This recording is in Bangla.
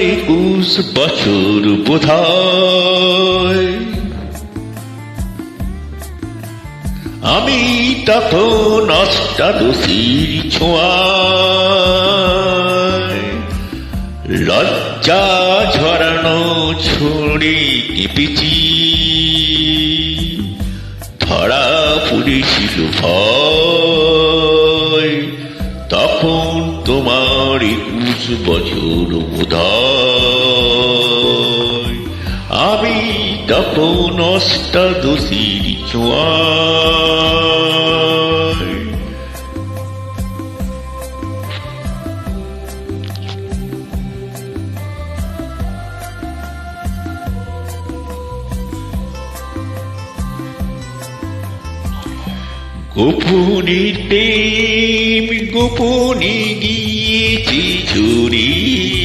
21 বছর বোধহয়। আমি তখন অষ্টাদশীর ছোঁয়ায়, লজ্জা ঝরানো ছড়ে কেঁপেছি, ধরা পড়েছিল ভয়। তখন তোমার 21 বছর বোধহয়। আমি তখন অষ্টাদশীর ছোঁয়ায়। গোপনে প্রেম গোপনে গিয়েছি ছড়িয়ে,